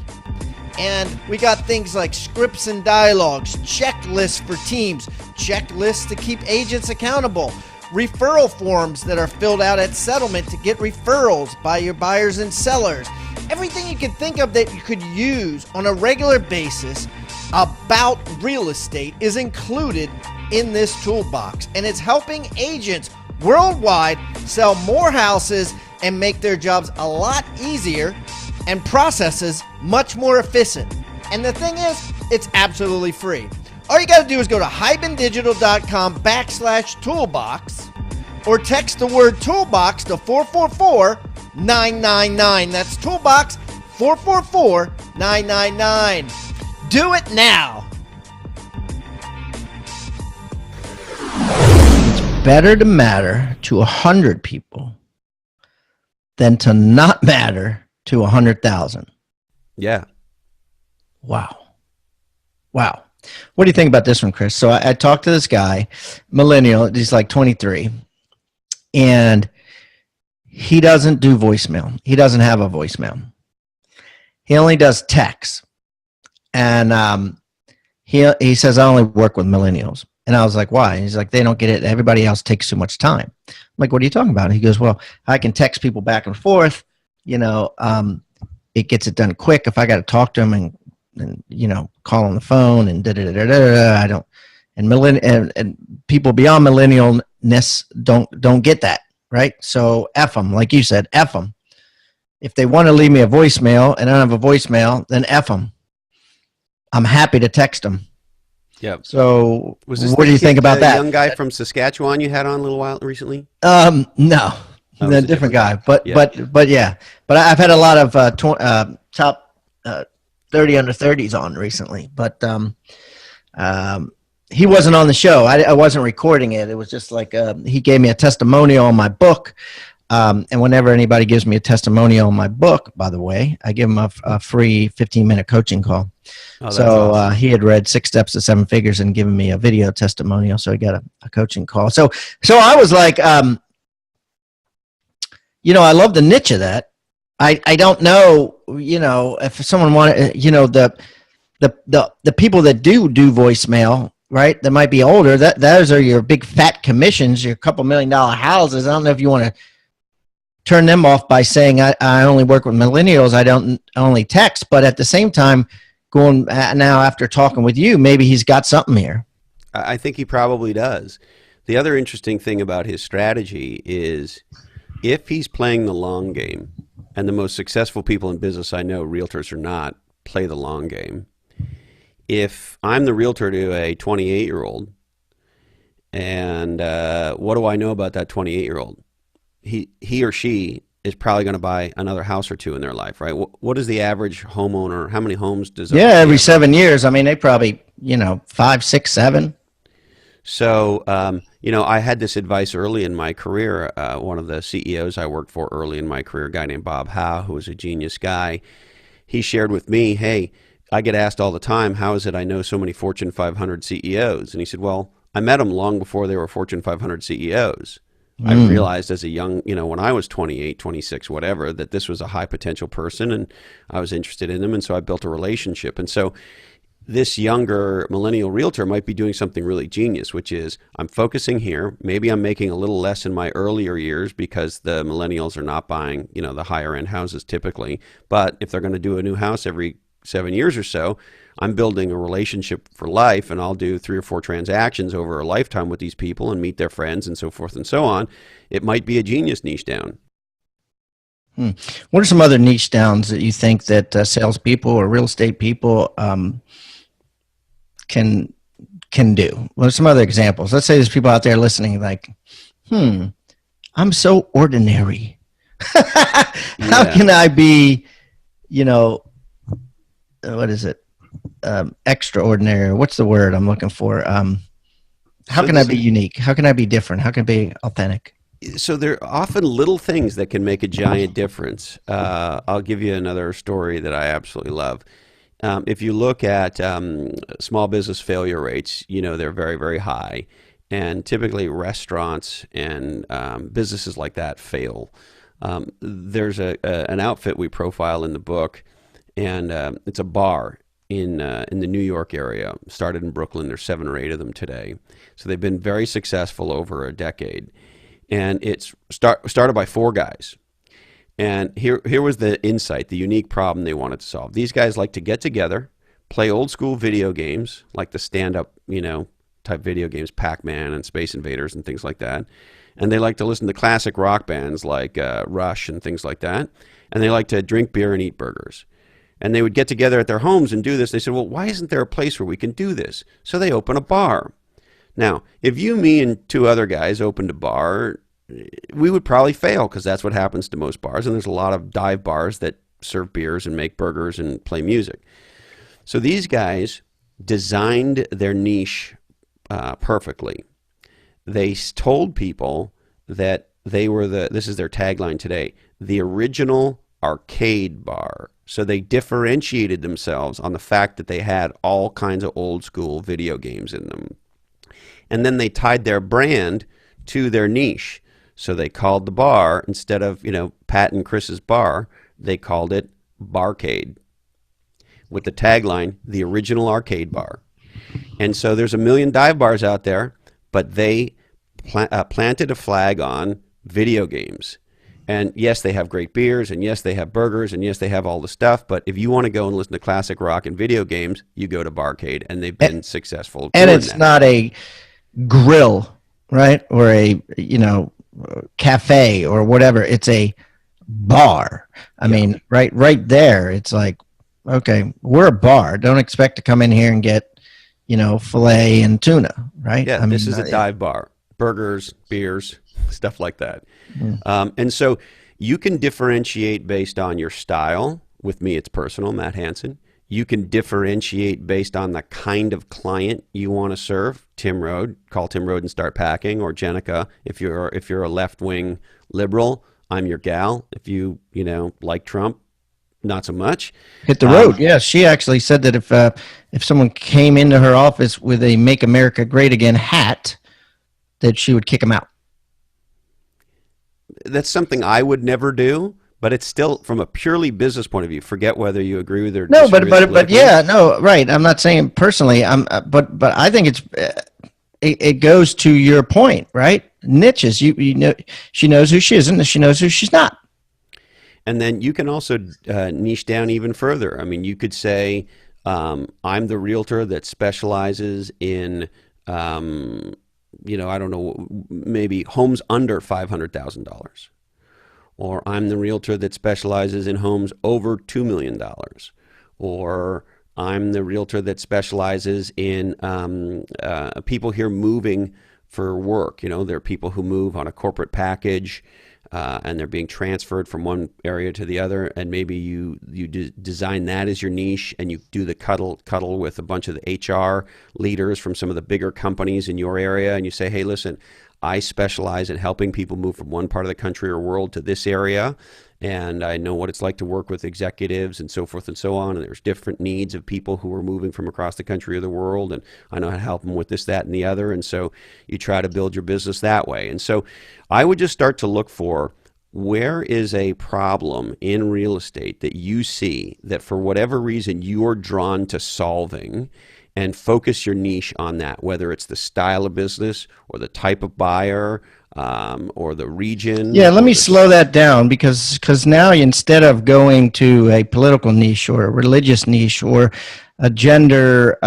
And we got things like scripts and dialogues, checklists for teams, checklists to keep agents accountable, referral forms that are filled out at settlement to get referrals by your buyers and sellers. Everything you can think of that you could use on a regular basis about real estate is included in this toolbox. And it's helping agents worldwide sell more houses and make their jobs a lot easier and processes much more efficient. And the thing is, it's absolutely free. All you got to do is go to hibandigital.com/toolbox or text the word toolbox to 444-999. That's toolbox 444-999. Do it now. Better to matter to 100 people than to not matter to 100,000. Yeah. Wow. What do you think about this one, Chris? So I talked to this guy, millennial, he's like 23, and he doesn't do voicemail. He doesn't have a voicemail. He only does text. And he says, I only work with millennials. And I was like, why? He's like, they don't get it. Everybody else takes too much time. I'm like, what are you talking about? He goes, well, I can text people back and forth. It gets it done quick. If I got to talk to them and call on the phone and I don't. And people beyond millennialness don't get that, right? So F them, like you said, F them. If they want to leave me a voicemail and I don't have a voicemail, then F them. I'm happy to text them. Yeah. So what do you think about that? Young guy from Saskatchewan you had on a little while recently? No, a different guy. But yeah. But I've had a lot of top 30 under 30s on recently. But he wasn't on the show. I wasn't recording it. It was just like he gave me a testimonial on my book. And whenever anybody gives me a testimonial on my book, by the way, I give them a free 15-minute coaching call. Oh, so awesome. He had read 6 Steps to 7 Figures and given me a video testimonial. So he got a coaching call. So I was like, I love the niche of that. I don't know, if someone wanted, the people that do voicemail, right? That might be older. Those are your big fat commissions, your couple $1 million houses. I don't know if you want to turn them off by saying I only work with millennials. I don't only text, but at the same time, going now after talking with you, maybe he's got something here. I think he probably does. The other interesting thing about his strategy is if he's playing the long game, and the most successful people in business I know, realtors or not, play the long game. If I'm the realtor to a 28-year-old, and what do I know about that 28-year-old? He or she is probably going to buy another house or two in their life, right? What is the average homeowner? How many homes does? Yeah, every 7 years. I mean, they probably 5, 6, 7. So I had this advice early in my career. One of the CEOs I worked for early in my career, a guy named Bob Howe, who was a genius guy, he shared with me, hey, I get asked all the time, how is it I know so many Fortune 500 CEOs? And he said, well, I met them long before they were Fortune 500 CEOs. I realized as a young, when I was 28, 26, whatever, that this was a high potential person and I was interested in them. And so I built a relationship. And so this younger millennial realtor might be doing something really genius, which is I'm focusing here. Maybe I'm making a little less in my earlier years because the millennials are not buying, the higher end houses typically. But if they're going to do a new house every 7 years or so, I'm building a relationship for life, and I'll do 3 or 4 transactions over a lifetime with these people and meet their friends and so forth and so on. It might be a genius niche down. What are some other niche downs that you think that salespeople or real estate people can do? What are some other examples? Let's say there's people out there listening like, I'm so ordinary. How can I be, what is it? Extraordinary. What's the word I'm looking for? How can I be unique? How can I be different? How can I be authentic? So there are often little things that can make a giant difference. I'll give you another story that I absolutely love. If you look at small business failure rates, they're very, very high. And typically restaurants and businesses like that fail. There's an outfit we profile in the book, and it's a bar in the New York area. Started in Brooklyn. There's 7 or 8 of them today. So they've been very successful over a decade. And it's started by 4 guys. And here was the insight, the unique problem they wanted to solve. These guys like to get together, play old school video games, like the stand-up, type video games, Pac-Man and Space Invaders and things like that. And they like to listen to classic rock bands like Rush and things like that. And they like to drink beer and eat burgers. And they would get together at their homes and do this. They said, well, why isn't there a place where we can do this? So they open a bar. Now, if you, me, and 2 other guys opened a bar, we would probably fail because that's what happens to most bars. And there's a lot of dive bars that serve beers and make burgers and play music. So these guys designed their niche perfectly. They told people that they were this is their tagline today, the original arcade bar. So they differentiated themselves on the fact that they had all kinds of old school video games in them. And then they tied their brand to their niche. So they called the bar, instead of, Pat and Chris's bar, they called it Barcade, with the tagline, the original arcade bar. And so there's a million dive bars out there, but they planted a flag on video games. And yes, they have great beers, and yes, they have burgers, and yes, they have all the stuff. But if you want to go and listen to classic rock and video games, you go to Barcade, and they've been successful. And it's not a grill, right? Or a, cafe or whatever. It's a bar. I mean, right there, it's like, okay, we're a bar. Don't expect to come in here and get, filet and tuna, right? Yeah, this is a dive bar. Burgers, beers, stuff like that. And so you can differentiate based on your style. With me, it's personal, Matt Hansen. You can differentiate based on the kind of client you want to serve. Tim Rode, call Tim Rode and start packing, or Jenica, if you're a left-wing liberal, I'm your gal. If you like Trump, not so much. Hit the road. Yeah, she actually said that if someone came into her office with a "Make America Great Again" hat, that she would kick him out. That's something I would never do. But it's still, from a purely business point of view, forget whether you agree with her. No, but yeah, no, right. I'm not saying personally. But I think it goes to your point, right? Niches. She knows who she is, and she knows who she's not. And then you can also niche down even further. I mean, you could say, I'm the realtor that specializes in, I don't know, maybe homes under $500,000. Or I'm the realtor that specializes in homes over $2 million. Or I'm the realtor that specializes in people here moving for work. There are people who move on a corporate package and they're being transferred from one area to the other. And maybe you design that as your niche, and you do the cuddle with a bunch of the HR leaders from some of the bigger companies in your area. And you say, hey, listen, I specialize in helping people move from one part of the country or world to this area, and I know what it's like to work with executives and so forth and so on, and there's different needs of people who are moving from across the country or the world, and I know how to help them with this, that, and the other, and so you try to build your business that way. And so I would just start to look for, where is a problem in real estate that you see that for whatever reason you're drawn to solving, and focus your niche on that, whether it's the style of business or the type of buyer or the region. Yeah, let or me the slow that down because now instead of going to a political niche or a religious niche or a gender,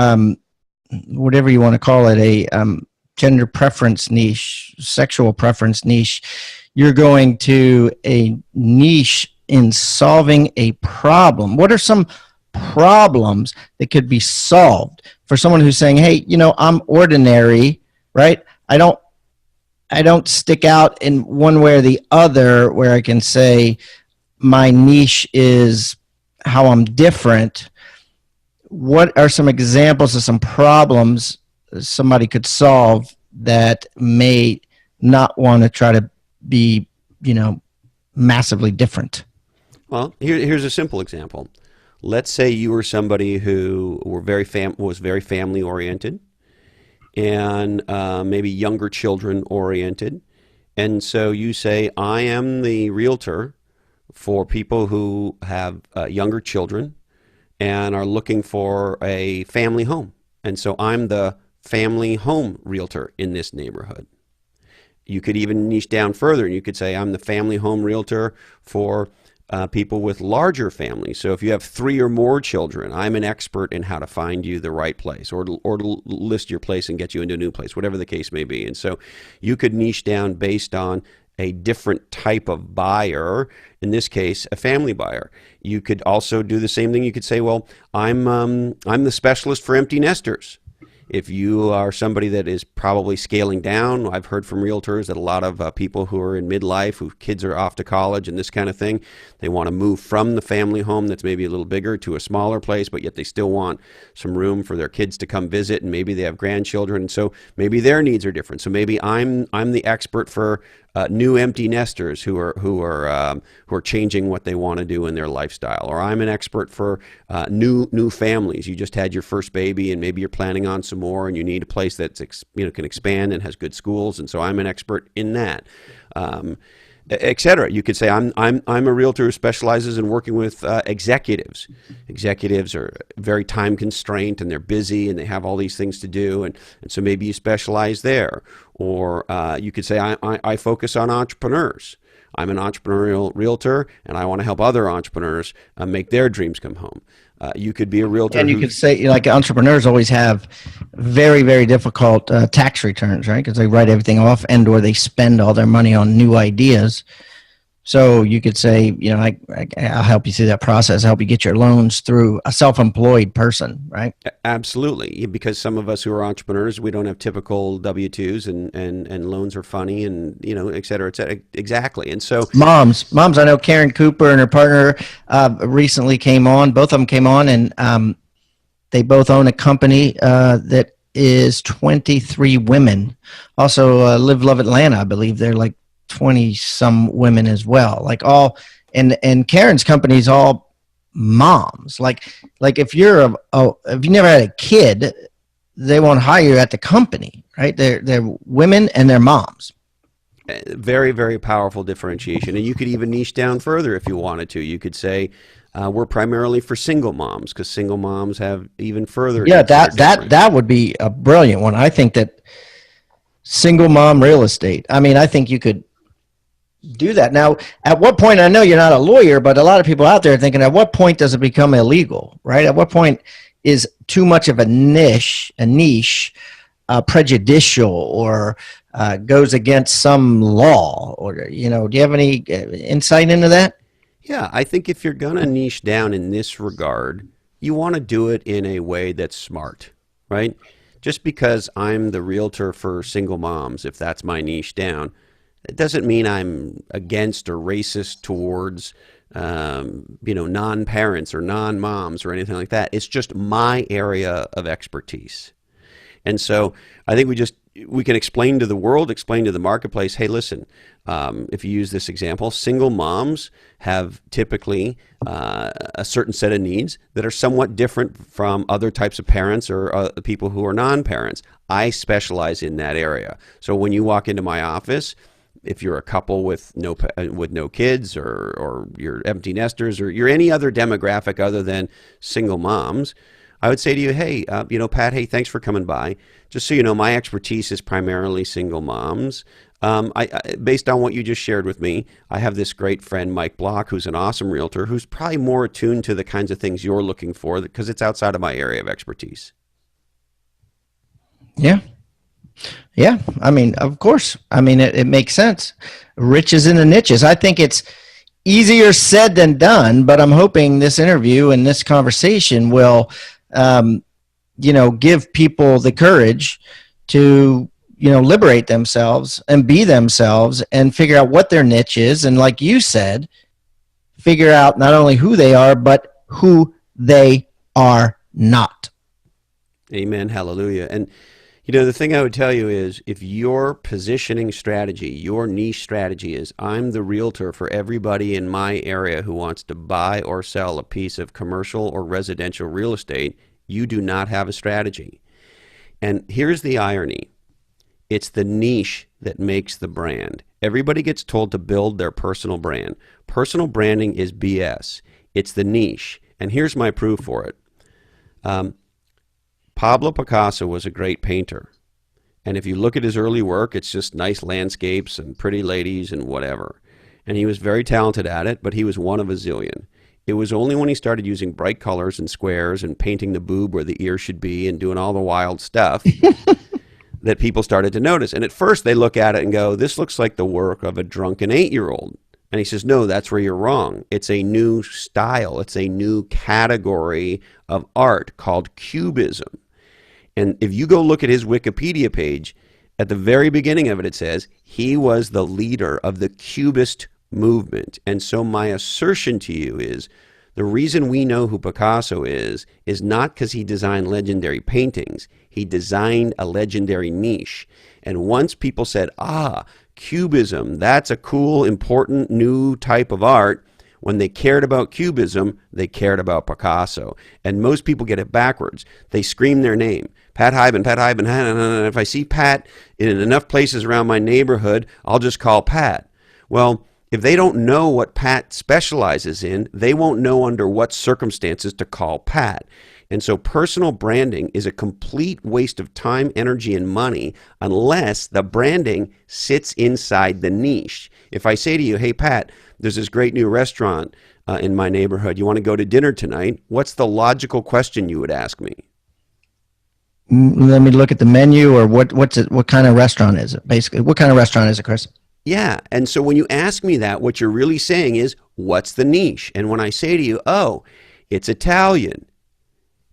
whatever you want to call it, a gender preference niche, sexual preference niche, you're going to a niche in solving a problem. What are some problems that could be solved for someone who's saying, hey, I'm ordinary, right? I don't stick out in one way or the other where I can say my niche is how I'm different. What are some examples of some problems somebody could solve that may not want to try to be, massively different? Well, here's a simple example. Let's say you were somebody who was very family oriented and maybe younger children oriented. And so you say, I am the realtor for people who have younger children and are looking for a family home. And so I'm the family home realtor in this neighborhood. You could even niche down further and you could say, I'm the family home realtor for people with larger families. So if you have 3 or more children, I'm an expert in how to find you the right place or to list your place and get you into a new place, whatever the case may be. And so you could niche down based on a different type of buyer, in this case, a family buyer. You could also do the same thing. You could say, well, I'm the specialist for empty nesters. If you are somebody that is probably scaling down, I've heard from realtors that a lot of people who are in midlife, whose kids are off to college and this kind of thing, they want to move from the family home that's maybe a little bigger to a smaller place, but yet they still want some room for their kids to come visit, and maybe they have grandchildren, and so maybe their needs are different. So maybe I'm the expert for new empty nesters who are changing what they want to do in their lifestyle, or I'm an expert for new families. You just had your first baby, and maybe you're planning on some more, and you need a place that's can expand and has good schools, and so I'm an expert in that. Etc. You could say I'm a realtor who specializes in working with executives. Executives are very time constrained and they're busy and they have all these things to do, and so maybe you specialize there. Or you could say I focus on entrepreneurs. I'm an entrepreneurial realtor and I want to help other entrepreneurs make their dreams come home. You could be a realtor. And you could say, like, entrepreneurs always have very, very difficult tax returns, right? Because they write everything off or they spend all their money on new ideas. So you could say, I'll help you through that process, help you get your loans through a self-employed person, right? Absolutely. Because some of us who are entrepreneurs, we don't have typical W-2s and loans are funny and, et cetera, et cetera. Exactly. And so moms, I know Karen Cooper and her partner recently came on. Both of them came on, and they both own a company that is 23 women. Also, Live Love Atlanta, I believe they're like 20 some women as well, like all, and Karen's company is all moms. Like if you're if you never had a kid, they won't hire you at the company, right? They're women and they're moms. Very, very powerful differentiation. And you could even niche down further if you wanted to. You could say we're primarily for single moms, because single moms have even further. Yeah, that would be a brilliant one. I think that single mom real estate. I mean, I think you could do that. Now, at what point, I know you're not a lawyer, but a lot of people out there are thinking, at what point does it become illegal, right? At what point is too much of a niche prejudicial or goes against some law? Or, do you have any insight into that? Yeah, I think if you're going to niche down in this regard, you want to do it in a way that's smart, right? Just because I'm the realtor for single moms, if that's my niche down, it doesn't mean I'm against or racist towards, non-parents or non-moms or anything like that. It's just my area of expertise. And so I think we can explain to the world, explain to the marketplace, hey, listen, if you use this example, single moms have typically a certain set of needs that are somewhat different from other types of parents or people who are non-parents. I specialize in that area. So when you walk into my office, if you're a couple with no kids or you're empty nesters or you're any other demographic other than single moms, I would say to you, hey, Pat, hey, thanks for coming by. Just so you know, my expertise is primarily single moms. Based on what you just shared with me, I have this great friend, Mike Block, who's an awesome realtor, who's probably more attuned to the kinds of things you're looking for because it's outside of my area of expertise. Yeah. Yeah. I mean, of course. I mean, it makes sense. Riches in the niches. I think it's easier said than done, but I'm hoping this interview and this conversation will, give people the courage to, liberate themselves and be themselves and figure out what their niche is. And like you said, figure out not only who they are, but who they are not. Amen. Hallelujah. And the thing I would tell you is if your positioning strategy, your niche strategy is I'm the realtor for everybody in my area who wants to buy or sell a piece of commercial or residential real estate, you do not have a strategy. And here's the irony. It's the niche that makes the brand. Everybody gets told to build their personal brand. Personal branding is BS. It's the niche. And here's my proof for it. Pablo Picasso was a great painter. And if you look at his early work, it's just nice landscapes and pretty ladies and whatever. And he was very talented at it, but he was one of a zillion. It was only when he started using bright colors and squares and painting the boob where the ear should be and doing all the wild stuff that people started to notice. And at first they look at it and go, this looks like the work of a drunken 8-year-old. And he says, no, that's where you're wrong. It's a new style. It's a new category of art called cubism. And if you go look at his Wikipedia page, at the very beginning of it, it says he was the leader of the Cubist movement. And so my assertion to you is the reason we know who Picasso is not because he designed legendary paintings. He designed a legendary niche. And once people said, Cubism, that's a cool, important, new type of art, when they cared about Cubism, they cared about Picasso. And most people get it backwards. They scream their name. Pat Hyben, Pat Hyben. And if I see Pat in enough places around my neighborhood, I'll just call Pat. Well, if they don't know what Pat specializes in, they won't know under what circumstances to call Pat. And so personal branding is a complete waste of time, energy, and money unless the branding sits inside the niche. If I say to you, hey, Pat, there's this great new restaurant in my neighborhood. You want to go to dinner tonight? What's the logical question you would ask me? Let me look at the menu, or what's it? What kind of restaurant is it? Basically, what kind of restaurant is it, Chris? Yeah, and so when you ask me that, what you're really saying is, what's the niche? And when I say to you, oh, it's Italian,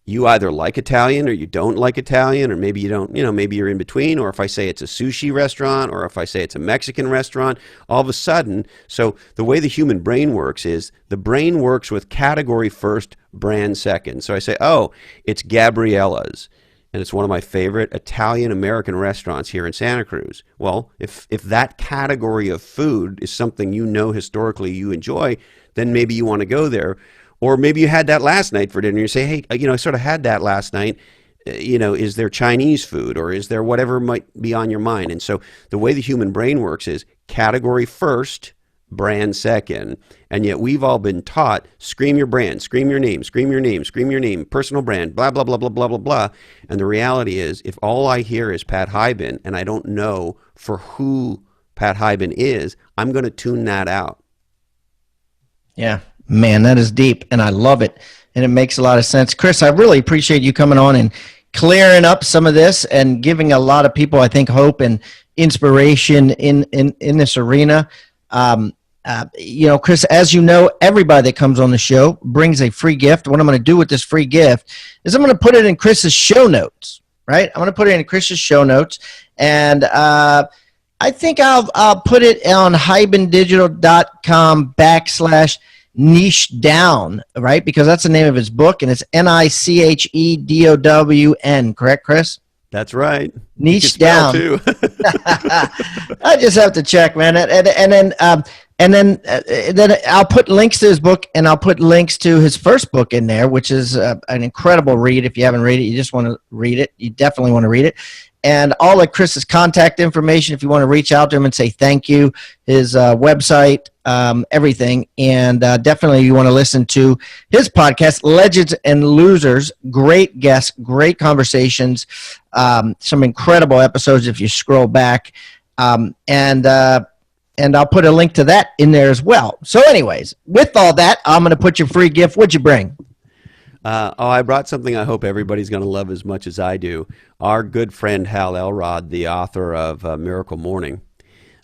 you either like Italian or you don't like Italian, or maybe you don't, maybe you're in between. Or if I say it's a sushi restaurant, or if I say it's a Mexican restaurant, all of a sudden, so the way the human brain works is the brain works with category first, brand second. So I say, oh, it's Gabriella's. And it's one of my favorite Italian-American restaurants here in Santa Cruz. Well, if that category of food is something historically you enjoy, then maybe you want to go there. Or maybe you had that last night for dinner. You say, hey, I sort of had that last night. Is there Chinese food, or is there whatever might be on your mind? And so the way the human brain works is category first, brand second. And yet we've all been taught, scream your brand, scream your name, scream your name, scream your name, personal brand, blah, blah, blah, blah, blah, blah, blah. And the reality is, if all I hear is Pat Hyben and I don't know for who Pat Hyben is, I'm going to tune that out. Yeah. Man, that is deep, and I love it, and it makes a lot of sense. Chris, I really appreciate you coming on and clearing up some of this and giving a lot of people, I think, hope and inspiration in this arena. Chris, as you know, everybody that comes on the show brings a free gift. What I'm going to do with this free gift is I'm going to put it in Chris's show notes, right? I'm going to put it in Chris's show notes, and I think I'll put it on hybendigital.com /niche down, right? Because that's the name of his book, and it's NICHEDOWN, correct, Chris? That's right. Niche down. Too. I just have to check, man. And then I'll put links to his book, and I'll put links to his first book in there, which is an incredible read. If you haven't read it, you just want to read it. You definitely want to read it. And all of Chris's contact information, if you want to reach out to him and say thank you, his website, everything. And definitely you want to listen to his podcast, Legends and Losers. Great guests, great conversations, some incredible episodes if you scroll back. And I'll put a link to that in there as well. So anyways, with all that, I'm going to put your free gift. What'd you bring? I brought something I hope everybody's going to love as much as I do. Our good friend Hal Elrod, the author of Miracle Morning,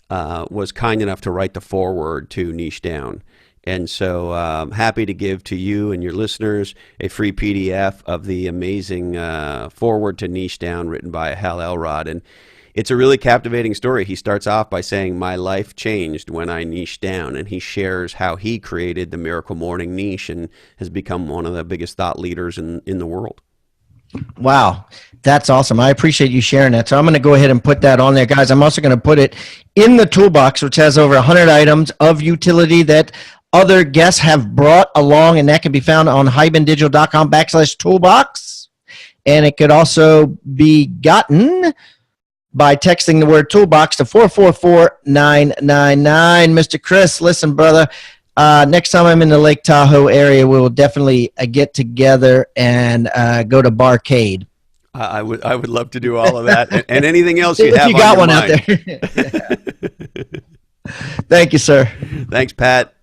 was kind enough to write the foreword to Niche Down. And so I'm happy to give to you and your listeners a free PDF of the amazing foreword to Niche Down written by Hal Elrod. And it's a really captivating story. He starts off by saying, "My life changed when I niched down," and he shares how he created the Miracle Morning niche and has become one of the biggest thought leaders in the world. Wow, that's awesome. I appreciate you sharing that. So I'm going to go ahead and put that on there, guys. I'm also going to put it in the toolbox, which has over 100 items of utility that other guests have brought along, and that can be found on hibandigital.com/toolbox. And it could also be gotten by texting the word toolbox to 444-999. Mr. Chris, listen, brother, next time I'm in the Lake Tahoe area, we will definitely get together and go to Barcade. I would love to do all of that and anything else you have you got on your one mind. out there. Thank you, sir. Thanks, Pat.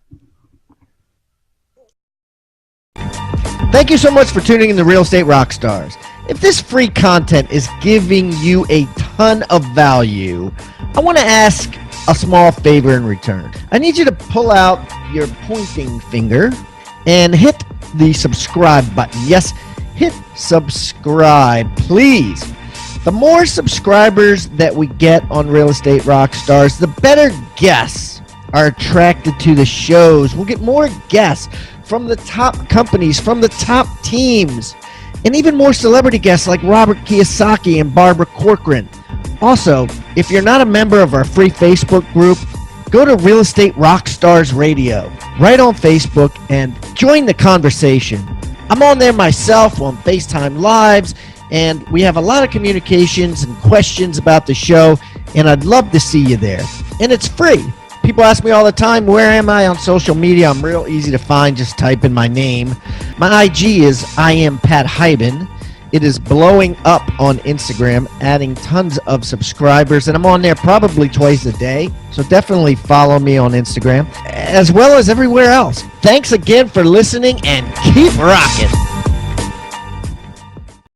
Thank you so much for tuning in to Real Estate Rockstars. If this free content is giving you a ton of value, I want to ask a small favor in return. I need you to pull out your pointing finger and hit the subscribe button. Yes, hit subscribe, please. The more subscribers that we get on Real Estate Rockstars, the better guests are attracted to the shows. We'll get more guests from the top companies, from the top teams, and even more celebrity guests like Robert Kiyosaki and Barbara Corcoran. Also, if you're not a member of our free Facebook group, go to Real Estate Rockstars Radio right on Facebook and join the conversation. I'm on there myself on FaceTime Lives, and we have a lot of communications and questions about the show, and I'd love to see you there. And it's free. People ask me all the time, where am I on social media? I'm real easy to find. Just type in my name. My IG is I am Pat Hyben. It is blowing up on Instagram, adding tons of subscribers, and I'm on there probably twice a day. So definitely follow me on Instagram, as well as everywhere else. Thanks again for listening, and keep rocking.